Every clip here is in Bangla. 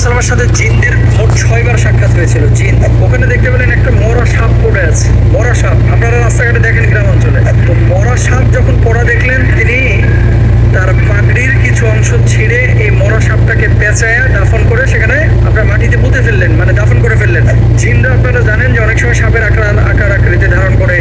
সাল্লামের সাথে জিনদের মোট 6বার সাক্ষাৎ হয়েছিল। জিন ওখানে দেখতে পেলেন একটা মরা সাপ পড়ে আছে। মরা সাপ আপনারা রাস্তাঘাটে দেখেন গ্রাম অঞ্চলে। তো মরা সাপ যখন পড়া দেখলেন, তিনি তার পাগড়ির কিছু অংশ ছিঁড়ে এই মরা সাপটাকে পেঁচায়া দাফন করে সেখানে আপনার মাটিতে পুঁতে ফেললেন, মানে দাফন করে ফেললেন। জিনরা আপনারা জানেন যে অনেক সময় সাপের আকার আকৃতি ধারণ করে,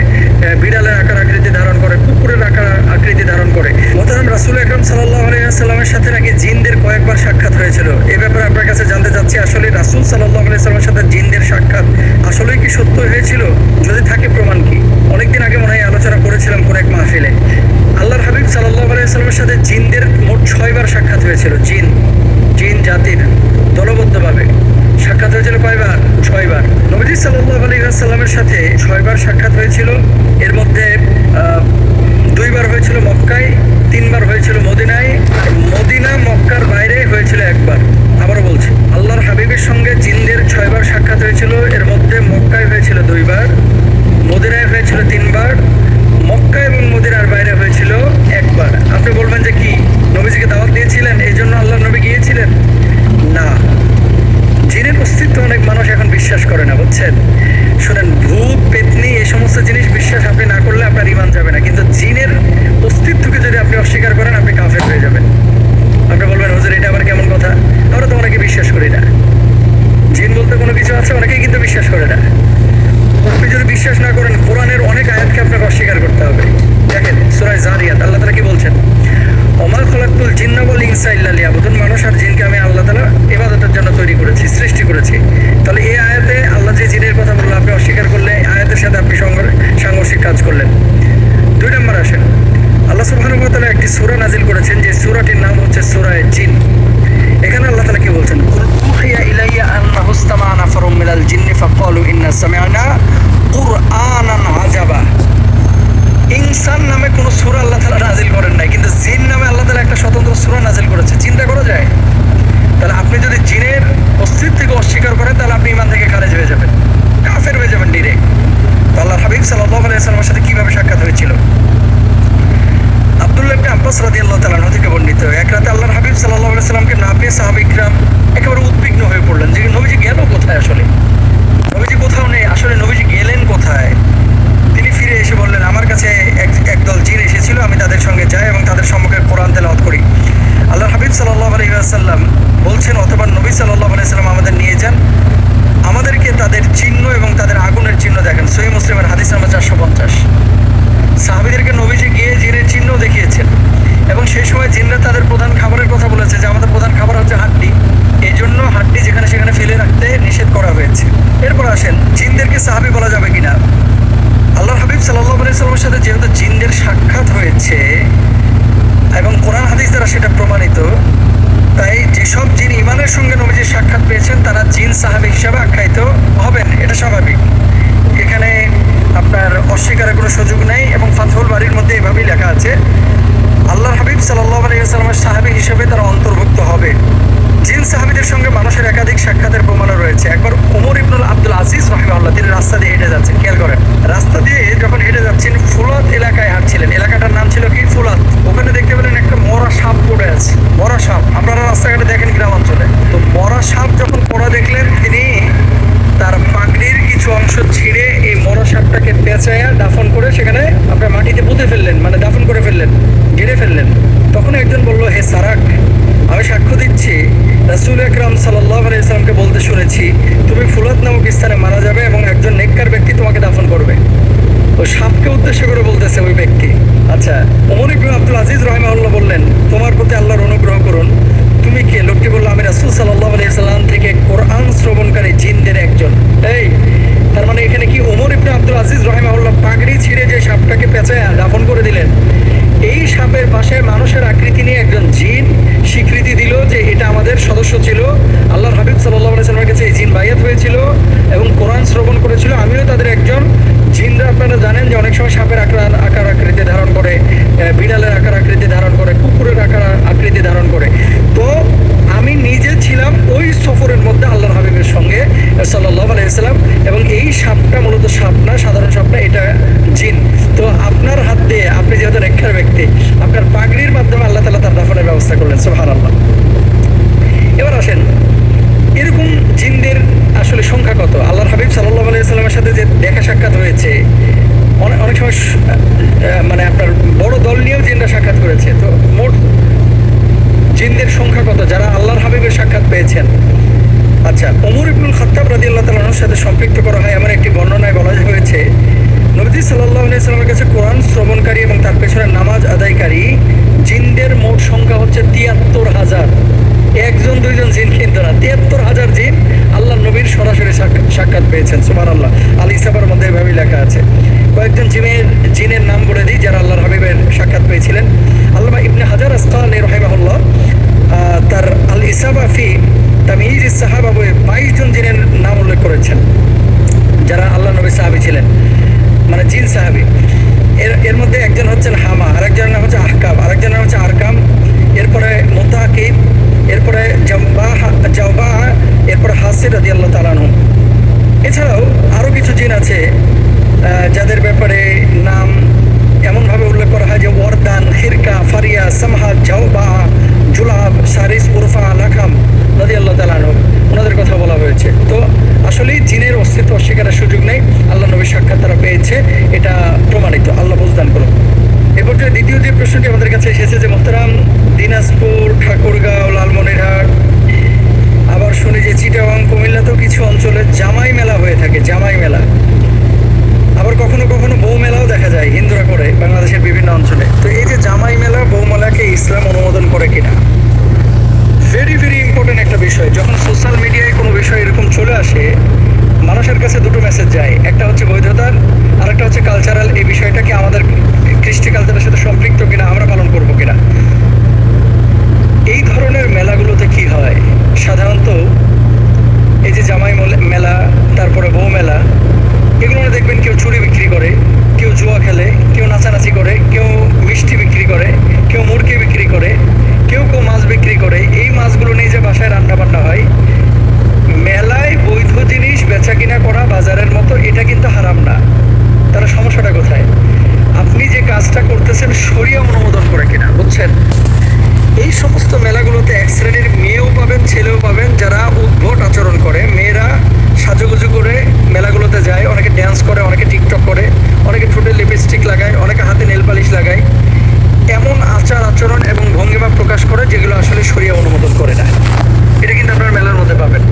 বিড়ালের আকার আকৃতি ধারণ করে, কুকুরের আকার আকৃতি ধারণ করে। মোহতারাম রাসূল আকরাম সাল্লাল্লাহু আলাইহি ওয়াসাল্লামের সাথে নাকি জিনদের কয়েকবার সাক্ষাৎ হয়েছিল। এই ব্যাপারে আপনার কাছে জানতে চাচ্ছি, আসলে রাসূল সাল্লাল্লাহু আলাইহি ওয়াসাল্লামের সাথে জিনদের সাক্ষাৎ আসলেই কি সত্য হয়েছিল? যদি থাকে প্রমাণ কি? অনেকদিন আগে মনে হয় আলোচনা করেছিলাম কোন এক মাহফিলে। আল্লাহর হাবিব সাল্লাল্লাহু আলাইহি ওয়াসাল্লামের সাথে জিনদের মোট 6বার সাক্ষাৎ হয়েছিল। জিন জাতির দলবদ্ধভাবে সাক্ষাৎ হয়েছিল কয়বার? 6বার। নবীজি সাল্লাল্লাহু আলাইহি ওয়াসাল্লামের সাথে 6বার সাক্ষাৎ হয়েছিল। এর মধ্যে 2বার হয়েছিল মক্কায়, 3বার হয়েছিল মদিনায়, আর মদিনা মক্কার বাইরে হয়েছিল একবার। আবারও বলছি, আল্লাহর হাবিবের সঙ্গে জিনদের 6বার সাক্ষাৎ হয়েছিল। এর মধ্যে মক্কায় হয়েছিল 2বার, মদিনায় হয়েছিল 3বার, মক্কা এবং মদিনার বাইরে হয়েছিল একবার। আপনি বলবেন যে কি নবীজিকে দাওয়াত দিয়েছিলেন এই জন্য আল্লাহ নবী গিয়েছিলেন? না, জিনের অস্তিত্ব অনেক মানুষ এখন বিশ্বাস করে না, বুঝছেন? শুনেন, ভূত পেতনি এই সমস্ত জিনিস বিশ্বাস আপনি না করলে আপনার ঈমান যাবে না, কিন্তু জিনের অস্তিত্বকে যদি আপনি অস্বীকার করেন আপনি কাফের হয়ে যাবেন। আপনি বলবেন হুজুর এটা আবার কেমন কথা? আমরা তো অনেকে বিশ্বাস করি না, জিন বলতে কোনো কিছু আছে, অনেকেই কিন্তু বিশ্বাস করে না। আপনি যদি বিশ্বাস না করেন, কোরআনের অনেক আয়াতকে আপনাকে অস্বীকার করতে হবে। দেখেন সূরা যারিয়াত আল্লাহ তাআলা কি বলছেন? ওমা খলাকতুল জিন্না ওয়াল ইনসা ইল্লা লিয়াবুদুন। মানুষ আর জিনকে আমি আল্লাহ তাআলা ইবাদতের জন্য তৈরি করেছি, সৃষ্টি করেছি। তাহলে এই আয়াতে আল্লাহ যে জিনের কথা বললো আপনি অস্বীকার করলে, আয়াতের সাথে আপনি সাংঘর্ষিক কাজ করলেন। 2 নম্বর আসেন, আল্লাহ সুবহানাহু ওয়া তাআলা একটি সূরা নাজিল করেছেন, যে সূরাটির নাম হচ্ছে সূরা জিন। এখানে আল্লাহ তাআলা কি বলছেন? কুল উহিয়া ইলাইয়া আন্নাহু ইসতামা'a নাফারুম মিনাল জিন্নি ফাকালু ইন্না সামি'না কুরআনান আজাবা। ইনসান নামে কোনো সূরা আল্লাহ তাআলা নাজিল করেন নাই, কিন্তু জিন নামে আল্লাহ তাআলা একটা স্বতন্ত্র সূরা নাজিল করেছে। চিন্তা করা যায়? তাহলে আপনি যদি জিনের অস্তিত্বকে অস্বীকার করেন তাহলে আপনি ঈমান থেকে খারিজ হয়ে যাবেন, কাফের হয়ে যাবেন ডিরেক্ট। তো আল্লাহর হাবিব সাল্লাল্লাহু আলাইহি ওয়াসাল্লামের সাথে কিভাবে সাক্ষাৎ হয়েছিল? আব্দুল্লাহ ইবনে আব্বাস রাদিয়াল্লাহু তাআলা আনহু থেকে বর্ণিত, এক রাতে আল্লাহর হাবিব সাল্লাল্লাহু আলাইহি ওয়াসাল্লামকে না পেয়ে সাহাবায়ে কিরাম একেবারে উদ্বিগ্ন হয়ে পড়লেন যে নবীজি গেল কোথায়? আসলে নবীজি কোথাও নেই, আসলে নবীজি গেলেন কোথায়? তিনি ফিরে এসে বললেন, আমার কাছে একদল জিন এসেছিল, আমি তাদের সঙ্গে যাই এবং তাদের সম্মুখে কোরআন তেলাওয়াত করি। আল্লাহর হাবিব সাল্লাল্লাহু আলাইহি ওয়াসাল্লাম বলছেন, অথবা নবী সাল্লাল্লাহু আলাইহি ওয়াসাল্লাম আমাদের নিয়ে যান, আমাদেরকে তাদের চিহ্ন এবং তাদের আগুনের চিহ্ন দেখেন। সহিহ মুসলিমের হাদিস নাম্বার 450। সাহাবীদেরকে নবীজি গিয়ে জিনের চিহ্ন দেখিয়েছেন এবং সেই সময় জিনরা তাদের প্রধান খাবারের কথা বলেছে যে আমাদের প্রধান খাবার হচ্ছে হাড্ডি, এই জন্য হাড্ডি যেখানে সেখানে ফেলে রাখতে নিষেধ করা হয়েছে। এরপর আসেন, জিনদেরকে সাহাবী বলা যাবে কিনা? আল্লাহর হাবিব সাল্লাল্লাহু আলাইহি ওয়াসাল্লামের সাথে যেহেতু জিনদের সাক্ষাৎ হয়েছে এবং কোরআন হাদিস দ্বারা সেটা প্রমাণিত, তাই যেসব জিন ঈমানের সঙ্গে নবীজির সাক্ষাৎ পেয়েছেন তারা জিন সাহাবী হিসাবে আখ্যায়িত হবেন, এটা স্বাভাবিক। এখানে আপনার অস্বীকারের কোনো সুযোগ নেই এবং ফাতহুল বারীর মধ্যে এভাবেই লেখা আছে, আল্লাহর হাবিব সাল্লাল্লাহু আলাইহি ওয়াসাল্লামের সাহাবী হিসেবে তারা অন্তর্ভুক্ত হবে। জিন সাহাবীদের সঙ্গে মানুষের একাধিক সাক্ষাতের প্রমাণও রয়েছে। একবার ওমর ইবনুল আব্দুল আজিজ রাহিমাহুল্লাহ তিনি রাস্তা দিয়ে হেঁটে যাচ্ছেন, খেয়াল করেন, রাস্তা দিয়ে যখন হেঁটে যাচ্ছেন ফুলাত এলাকায় হাঁটছিলেন, এলাকাটার নাম ছিল কি? ফুলাত। ওখানে দেখতে পেলেন একটা মরা সাপ পড়ে আছে। মরা সাপ আপনারা রাস্তাঘাটে দেখেন গ্রাম অঞ্চলে। তো মরা সাপ যখন পড়া দেখলেন, তিনি তার পাগড়ির কিছু অংশ ছিঁড়ে এই মরা সাপটাকে পেঁচায়া দাফন করে সেখানে আপনার মাটিতে পুঁতে ফেললেন, মানে দাফন করে ফেললেন, গেড়ে ফেললেন। তখন একজন বলল, হে সারাক, আমি সাক্ষ্য দিচ্ছি রাসূল আকরাম সাল্লাল্লাহু আলাইহি ওয়াসাল্লামকে বলতে শুনেছি তুমি ফুলাত নামক স্থানে মারা যাবে এবং একজন নেককার ব্যক্তি তোমাকে দাফন করবে। ও সাপকে উদ্দেশ্য করে বলতেছে ওই ব্যক্তি। আচ্ছা, ওমর ইবনে আব্দুল আজিজ রাহিমাহুল্লাহ বললেন, তোমার প্রতি আল্লাহর অনুগ্রহ করুন, তুমি কে? লোকটি বলল, আমি রাসূল সাল্লাল্লাহু আলাইহি ওয়াসাল্লাম থেকে কোরআন শ্রবণকারী জিনদের একজন। এই তার মানে এখানে কি ওমর ইবনে আব্দুল আজিজ রাহিমাহুল্লাহ পাগড়ি ছিঁড়ে যে সাপটাকে পেঁচায়া দাফন করে দিলেন, এই সাপের পাশে মানুষের আকৃতি নিয়ে একজন জিন স্বীকৃতি দিল যে এটা আমাদের সদস্য ছিল। আল্লাহর হাবিব সাল্লাল্লাহু আলাইহি ওয়াসাল্লামের কাছে এই জিন বাইয়াত হয়েছিল এবং কোরআন শ্রবণ করেছিল, আমিও তাদের একজন। জিনরা আপনারা জানেন যে অনেক সময় সাপের আকার আকৃতি ধারণ করে, বিড়ালের আকার আকৃতি ধারণ করে, কুকুরের আকার আকৃতি ধারণ করে। তো আমি নিজে ছিলাম ওই সফরের মধ্যে আল্লাহর হাবিবের সঙ্গে সাল্লাল্লাহু আলাইহি ওয়াসাল্লাম, এবং এই সাপটা মূলত সাপ না, সাধারণ সাপ না, এটা জিন। তো আপনার হাত দিয়ে, আপনি যেহেতু নেককার ব্যক্তি, আপনার পাগড়ির মাধ্যমে আল্লাহ তাআলা তার দাফনের ব্যবস্থা করলেন। সুবহানাল্লাহ। এবার আসেন, সাক্ষাৎ হয়েছে, অনেক সময় মানে আপনার বড় দল নিয়েও জিনরা সাক্ষাৎ করেছে। তো মোট জিনদের সংখ্যা কত যারা আল্লাহর হাবিবের সাক্ষাৎ পেয়েছেন? আচ্ছা, ওমর ইবনুল খাত্তাব রাদিয়াল্লাহু তাআলা আনহুর সাথে সম্পৃক্ত করা হয় এমন একটি বর্ণনায় বলা হয়েছে, নবীজি সাল্লাল্লাহু আলাইহি সাল্লামের কাছে কোরআন শ্রবণকারী এবং তার পেছনে নামাজ আদায়কারী জিনদের মোট সংখ্যা হচ্ছে ৭৩,০০০। একজন দুইজন জিন কিন্তু না, ৭৩,০০০ জিন আল্লাহ নবীর সরাসরি সাক্ষাৎ পেয়েছেন। সুবহানাল্লাহ। আল ইসাবার মধ্যে এভাবেই লেখা আছে। কয়েকজন জিনের নাম বলে দিই যারা আল্লাহর হাবিবের সাক্ষাৎ পেয়েছিলেন। আল্লামা ইবনে হাজার আসকালানী রাহিমাহুল্লাহ তার আল ইসাবা ফি তাময়িজ সাহাবা বইয়ে ২২ জন জিনের নাম উল্লেখ করেছেন যারা আল্লাহ নবীর সাহাবী ছিলেন, মানে জিন সাহাবী। এর মধ্যে একজন হচ্ছেন হামা, আরেকজনের নাম হচ্ছে আহকাম, আরেকজনের নাম হচ্ছে আরকাম, এরপরে মুতাকিব, এরপরে জাওবাহ, এরপরে হাসির রাদিয়াল্লাহু তাআলা আনহু। এছাড়াও আরও কিছু জিন আছে যাদের ব্যাপারে নাম এমনভাবে উল্লেখ করা হয় যে ওয়ারদান, হিরকা, ফারিয়া, সামহা, জাওবাহ, জুলাব, সারিস, উরফা, লাখাম রাদিয়াল্লাহু তাআলা আনহু, ওনাদের কথা বলা হয়েছে। তো আসলেই জিনের অস্তিত্ব অস্বীকারের সুযোগ নেই, আল্লাহ নবীর সাক্ষাৎ তারা পেয়েছে, এটা প্রমাণিত। আল্লাহ বুঝদান করুন। এরপর যে দ্বিতীয় যে প্রশ্নটি আমাদের কাছে এসেছে যে মোহতারাম দিনাজপুর, ঠাকুরগাঁও, লালমনিরহাট, আবার শুনি যে চিটাগাং, কুমিল্লাতেও কিছু অঞ্চলে জামাই মেলা হয়ে থাকে, জামাই মেলা। আবার কখনো কখনো বউ মেলাও দেখা যায় হিন্দুরা করে বাংলাদেশের বিভিন্ন অঞ্চলে। তো এই যে জামাই মেলা, বউ মেলাকে ইসলাম অনুমোদন করে কিনা, ভেরি ভেরি ইম্পর্টেন্ট একটা বিষয়। যখন সোশ্যাল মিডিয়ায় কোনো বিষয় এরকম চলে আসে, মানুষের কাছে দুটো মেসেজ যায়, একটা হচ্ছে বৈধতার, আর একটা হচ্ছে কালচারাল। এই বিষয়টা কি আমাদের কৃষ্টি কালচারের সাথে সম্পৃক্ত কিনা, আমরা পালন করবো কিনা। এই ধরনের মেলাগুলোতে কি হয় সাধারণত, এই যে জামাই মেলা, তারপরে বউ মেলা, এগুলো দেখবেন কেউ চুরি বিক্রি করে, কেউ জুয়া খেলে, কেউ নাচানাচি করে, কেউ মিষ্টি বিক্রি করে, কেউ মুরগি বিক্রি করে, কেউ মাছ বিক্রি করে। এই মাছগুলো নিয়ে যে বাসায় রান্না বান্না হয়, মেলায় বৈধ জিনিস বেচা কিনা করা বাজারের মতো, এটা কিন্তু হারাম না। তার সমস্যাটা কোথায়? আপনি যে কাজটা করতেছেন শরিয়া অনুমোদন করে কিনা, বুঝছেন? এই সমস্ত মেলাগুলোতে এক শ্রেণীর মেয়েও পাবেন, ছেলেও পাবেন যারা উদ্ভট আচরণ করে। মেয়েরা সাজুগুজু করে মেলাগুলোতে যায়, অনেকে ড্যান্স করে, অনেকে টিকটক করে, অনেকে ঠোঁটে লিপস্টিক লাগায়, অনেকে হাতে নেল পালিশ লাগায়। এমন আচার আচরণ এবং ভঙ্গিমা প্রকাশ করে যেগুলো আসলে শরিয়া অনুমোদন করে না। এটা কিন্তু আপনার মেলার মধ্যে পাবেন।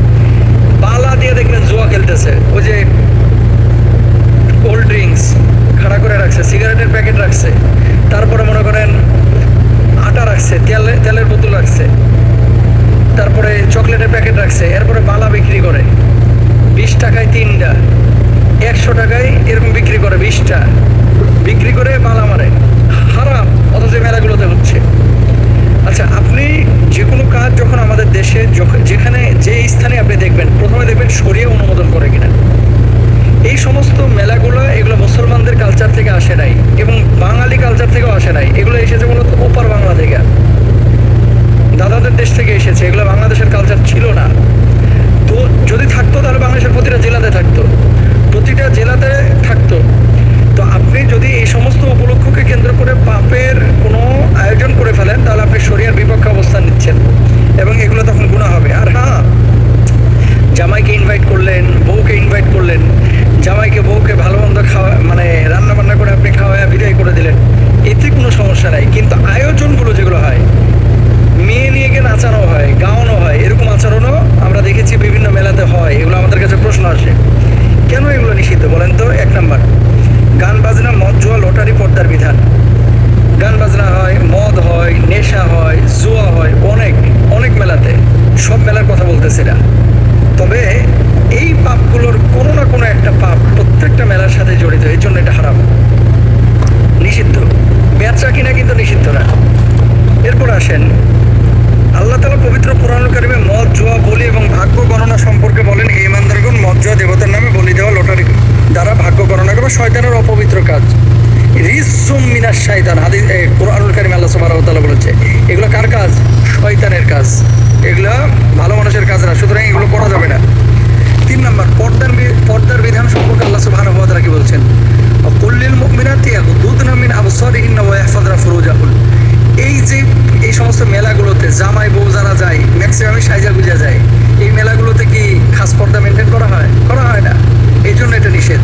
বালা দিয়ে দেখবেন জুয়া খেলতেছে, ওই যে কোল্ড ড্রিঙ্কস খাড়া করে রাখছে, সিগারেটের প্যাকেট রাখছে, তারপরে মনে করেন আটা রাখছে, তেলের বোতল রাখছে, তারপরে চকলেটের প্যাকেট রাখছে, এরপরে বালা বিক্রি করে 20 টাকায় 3টা, 100 টাকায় এরকম বিক্রি করে 20টা, বিক্রি করে বালা মারে। হারাম, অথচ মেলাগুলোতে হচ্ছে। আচ্ছা, আপনি যে কোনো কাজ যখন আমাদের দেশে যেখানে যে স্থানে আপনি দেখবেন, প্রথমে দেখবেন শরিয়া অনুমোদন করে কিনা। এই সমস্ত মেলাগুলো এগুলো মুসলমানদের কালচার থেকে আসে নাই এবং বাঙালি কালচার থেকেও আসে নাই। এগুলো এসেছে মূলত ওপার বাংলা থেকে, দাদাদের দেশ থেকে এসেছে। এগুলো বাংলাদেশের কালচার ছিল না। তো যদি থাকতো তাহলে বাংলাদেশের প্রতিটা জেলাতে থাকতো, প্রতিটা জেলাতে থাকতো। তো আপনি যদি এই সমস্ত উপলক্ষকে কেন্দ্র করে পাপের কোনো আয়োজন করে ফেলেন, তাহলে আপনি শরিয়ার বিপক্ষে অবস্থান নিচ্ছেন এবং এগুলো তখন গুনাহ হবে। আর হ্যাঁ, জামাইকে ইনভাইট করলেন, বউকে ইনভাইট করলেন, জামাইকে বউকে ভালো মন্দ খাওয়া, মানে রান্না বান্না করে আপনি খাওয়ায় বিদায় করে দিলেন, এতে কোনো সমস্যা নাই। কিন্তু আয়োজনগুলো যেগুলো হয়, মেয়ে নিয়ে গিয়ে নাচানো হয়, গাওয়ানো হয়, এরকম আচরণও আমরা দেখেছি বিভিন্ন মেলাতে হয়। এগুলো আমাদের কাছে প্রশ্ন আসে, কেন এগুলো নিষিদ্ধ বলেন তো? 1 নাম্বার, গান বাজনা, মদ, জুয়া, লটারি, পর্দার বিধান। গান বাজনা হয়, মদ হয়, নেশা হয়, জুয়া হয় অনেক অনেক মেলাতে, সব মেলার কথা বলতেছি না। তবে এই পাপগুলোর কোনো না কোনো একটা পাপ প্রত্যেকটা মেলার সাথে জড়িত, এই জন্য এটা হারাম, নিষিদ্ধ। বেচা কিনা কিন্তু নিষিদ্ধ না। এরপর আসেন, আল্লাহ তাআলা পবিত্র কোরআনুল কারীমে মদ, জুয়া, বলি এবং ভাগ্য গণনা সম্পর্কে বলেন, হে ইমানদারগণ, মদ, জুয়া, দেবতার নামে বলি দেওয়া, লটারি দ্বারা ভাগ্য গণনা করা শয়তানের অপবিত্র কাজ। রিজসুম মিনাশ শাইতান, হাদিস কোরআনুল কারীমে আল্লাহ সুবহানাহু ওয়া তাআলা বলেছে। এগুলো কার কাজ? শয়তানের কাজ। এগুলো ভালো মানুষের কাজ না, সুতরাং এগুলো করা যাবে না। 3 নাম্বার, পর্দার বিধান সম্পর্কে আল্লাহ সুবহানাহু ওয়া তাআলা কি বলছেন? কুল্লিল মুমিনাতি ইয়াগুদ্দুনা মিন আবসারিহিন্না ওয়া ইয়াহফাযনা ফুরুজাহুন। এই যে এই সমস্ত মেলাগুলোতে জামাই বউ যারা যায়, ম্যাক্সিমামই সাইজা গুজা যায়। এই মেলাগুলোতে কি খাস পর্দা মেনটেন করা হয়? করা হয় না, এই জন্য এটা নিষেধ।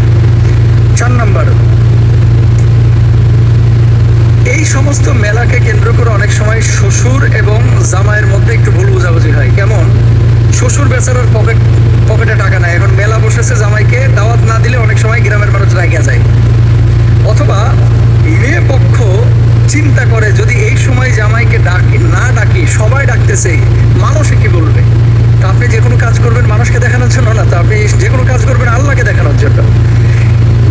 4 নাম্বার, এই সমস্ত মেলাকে কেন্দ্র করে অনেক সময় শ্বশুর এবং জামাইয়ের মধ্যে একটু ভুল বোঝাবুঝি হয়। কেমন? শ্বশুর বেচারার পকেটে টাকা নাই, এখন মেলা বসেছে, জামাইকে দাওয়াত না দিলে অনেক সময় গ্রামের মানুষ রাগিয়া যায়। অথবা মেয়ে পক্ষ চিন্তা করে যদি এই সময় জামাইকে ডাকি সবাই ডাকতেছে, মানুষে কি বলবে। তা আপনি যে কোনো কাজ করবেন মানুষকে দেখানোর জন্য না, তা আপনি যে কোনো কাজ করবেন আল্লাহকে দেখানোর জন্য।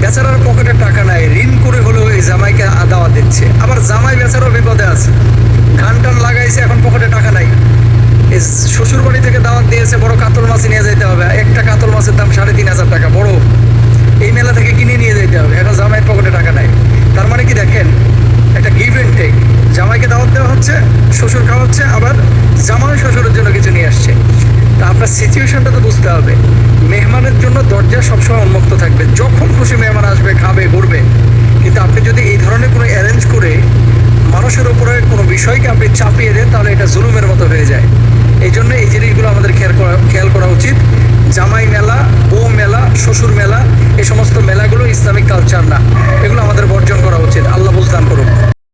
বেচারার পকেটে টাকা নাই, ঋণ করে হলেও এই জামাইকে দাওয়াত দিচ্ছে। আবার জামাই বেচারাও বিপদে আছে, ধান টান লাগাইছে, এখন পকেটে টাকা নাই। এই শ্বশুর বাড়ি থেকে দাওয়াত দিয়েছে, বড় কাতল মাছ নিয়ে যেতে হবে, একটা কাতল মাছের দাম 3,500 টাকা বড়, এই মেলা থেকে কিনে নিয়ে যেতে হবে। এখন জামাইয়ের পকেটে টাকা নাই। তার মানে কি দেখেন, একটা গিভ অ্যান্ড টেক। জামাইকে দাওয়াত দেওয়া হচ্ছে, শ্বশুর খাওয়াচ্ছে, আবার জামাই শ্বশুরের জন্য কিছু নিয়ে আসছে। তা আপনার সিচুয়েশনটা তো বুঝতে হবে। মেহমানের জন্য দরজা সবসময় উন্মুক্ত থাকবে, যখন খুশি মেহমান আসবে, খাবে, ঘুরবে। কিন্তু আপনি যদি এই ধরনের কোনো অ্যারেঞ্জ করে মানুষের উপরে কোনো বিষয়কে আপনি চাপিয়ে দেন, তাহলে এটা জুলুমের মতো হয়ে যায়। এই জন্য এই জিনিসগুলো আমাদের খেয়াল করা উচিত। জামাই মেলা, বউ মেলা, শ্বশুর মেলা, এই সমস্ত মেলাগুলো ইসলামিক কালচার না।